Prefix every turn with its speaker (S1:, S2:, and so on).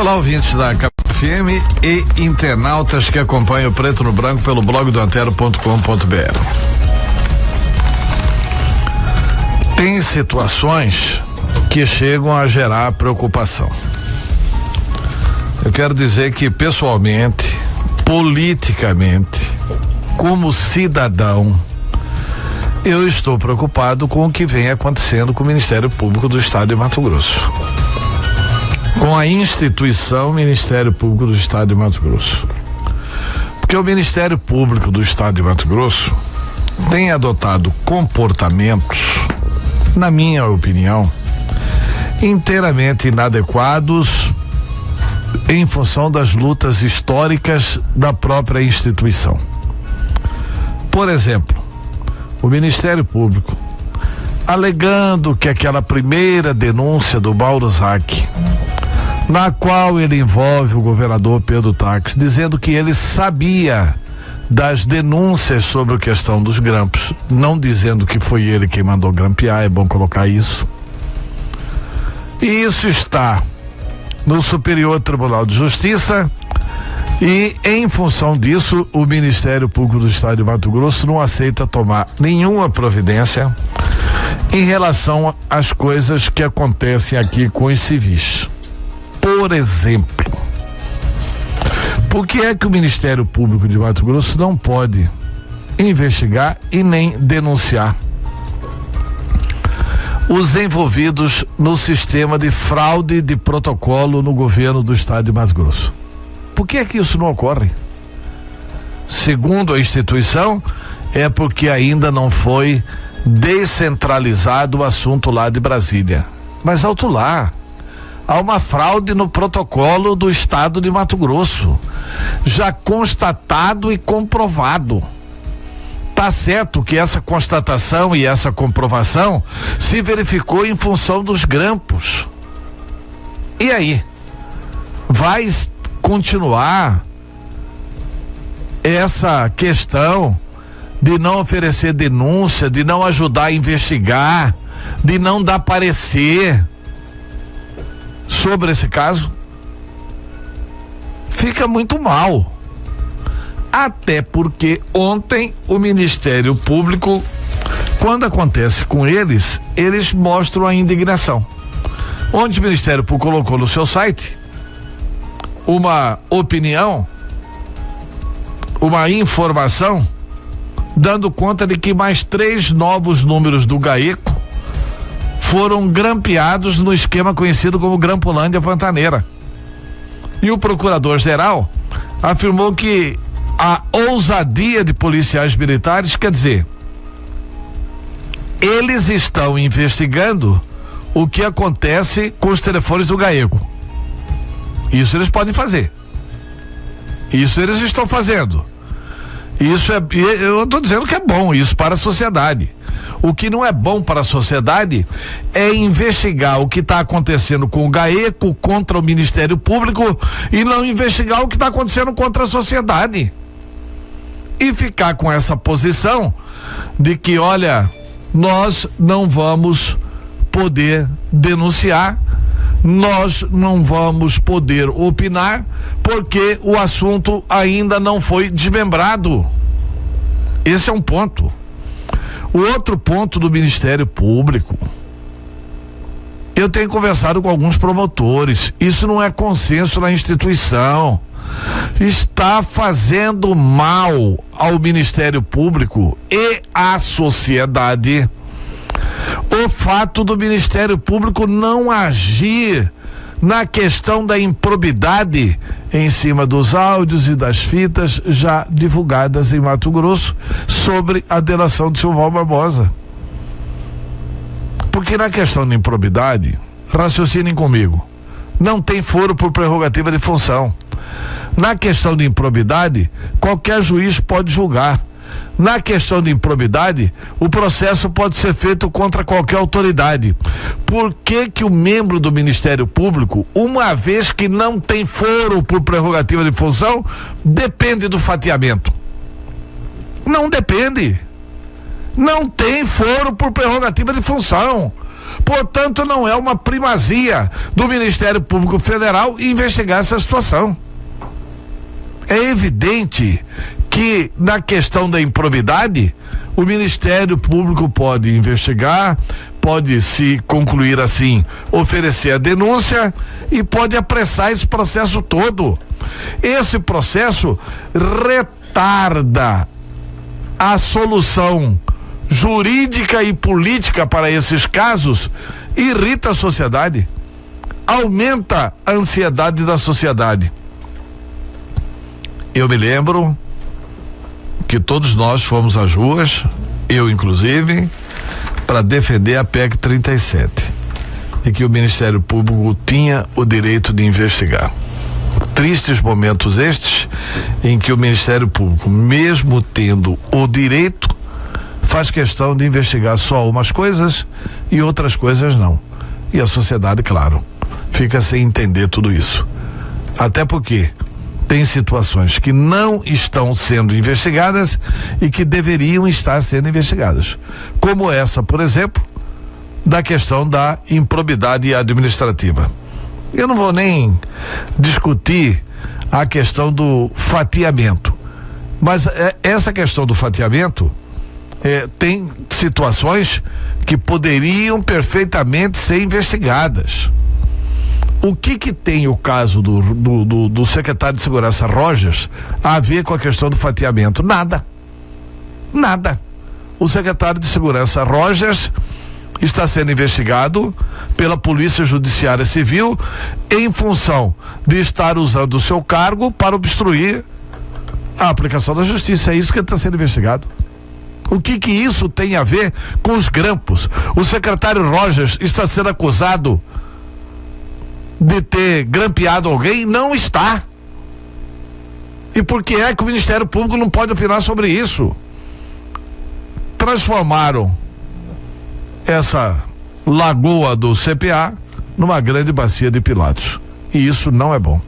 S1: Olá, ouvintes da FM e internautas que acompanham o Preto no Branco pelo blog do antero.com.br. Tem situações que chegam a gerar preocupação. Eu quero dizer que pessoalmente, politicamente, como cidadão, eu estou preocupado com o que vem acontecendo com o Ministério Público do Estado de Mato Grosso. Com a instituição Ministério Público do Estado de Mato Grosso. Porque o Ministério Público do Estado de Mato Grosso tem adotado comportamentos, na minha opinião, inteiramente inadequados em função das lutas históricas da própria instituição. Por exemplo, o Ministério Público, alegando que aquela primeira denúncia do Mauro Zac, na qual ele envolve o governador Pedro Taques, dizendo que ele sabia das denúncias sobre a questão dos grampos, não dizendo que foi ele quem mandou grampear, é bom colocar isso. E isso está no Superior Tribunal de Justiça e, em função disso, o Ministério Público do Estado de Mato Grosso não aceita tomar nenhuma providência em relação às coisas que acontecem aqui com os civis. Por exemplo, por que é que o Ministério Público de Mato Grosso não pode investigar e nem denunciar os envolvidos no sistema de fraude de protocolo no governo do Estado de Mato Grosso? Por que é que isso não ocorre? Segundo a instituição, é porque ainda não foi descentralizado o assunto lá de Brasília. Mas alto lá, há uma fraude no protocolo do Estado de Mato Grosso, já constatado e comprovado. Tá certo que essa constatação e essa comprovação se verificou em função dos grampos. E aí? Vai continuar essa questão de não oferecer denúncia, de não ajudar a investigar, de não dar parecer sobre esse caso? Fica muito mal. Até porque ontem o Ministério Público, quando acontece com eles, eles mostram a indignação. Onde o Ministério Público colocou no seu site uma opinião, uma informação, dando conta de que mais 3 novos números do GAECO foram grampeados no esquema conhecido como Grampolândia Pantaneira. E o procurador-geral afirmou que a ousadia de policiais militares, quer dizer, eles estão investigando o que acontece com os telefones do GAECO. Isso eles podem fazer. Isso eles estão fazendo. Isso é, eu estou dizendo que é bom isso para a sociedade. O que não é bom para a sociedade é investigar o que está acontecendo com o GAECO contra o Ministério Público e não investigar o que está acontecendo contra a sociedade. E ficar com essa posição de que, olha, nós não vamos poder denunciar, nós não vamos poder opinar, porque o assunto ainda não foi desmembrado. Esse é um ponto. O outro ponto do Ministério Público, eu tenho conversado com alguns promotores, isso não é consenso na instituição, está fazendo mal ao Ministério Público e à sociedade o fato do Ministério Público não agir na questão da improbidade em cima dos áudios e das fitas já divulgadas em Mato Grosso sobre a delação de Silval Barbosa. Porque na questão da improbidade, raciocinem comigo, não tem foro por prerrogativa de função. Na questão de improbidade, qualquer juiz pode julgar. Na questão de improbidade, o processo pode ser feito contra qualquer autoridade. Por que que o membro do Ministério Público, uma vez que não tem foro por prerrogativa de função, depende do fatiamento? Não depende. Não tem foro por prerrogativa de função. Portanto, não é uma primazia do Ministério Público Federal investigar essa situação. É evidente que na questão da improbidade, o Ministério Público pode investigar, pode, se concluir assim, oferecer a denúncia e pode apressar esse processo todo. Esse processo retarda a solução jurídica e política para esses casos, irrita a sociedade, aumenta a ansiedade da sociedade. Eu me lembro que todos nós fomos às ruas, eu inclusive, para defender a PEC 37 e que o Ministério Público tinha o direito de investigar. Tristes momentos estes em que o Ministério Público, mesmo tendo o direito, faz questão de investigar só umas coisas e outras coisas não. E a sociedade, claro, fica sem entender tudo isso. Até porque tem situações que não estão sendo investigadas e que deveriam estar sendo investigadas. Como essa, por exemplo, da questão da improbidade administrativa. Eu não vou nem discutir a questão do fatiamento, mas essa questão do fatiamento tem situações que poderiam perfeitamente ser investigadas. O que tem o caso do secretário de Segurança Rogers a ver com a questão do fatiamento? Nada. O secretário de Segurança Rogers está sendo investigado pela Polícia Judiciária Civil em função de estar usando o seu cargo para obstruir a aplicação da justiça. É isso que está sendo investigado. O que isso tem a ver com os grampos? O secretário Rogers está sendo acusado de ter grampeado alguém? Não está. E por que é que o Ministério Público não pode opinar sobre isso? Transformaram essa lagoa do CPA numa grande bacia de Pilatos. E isso não é bom.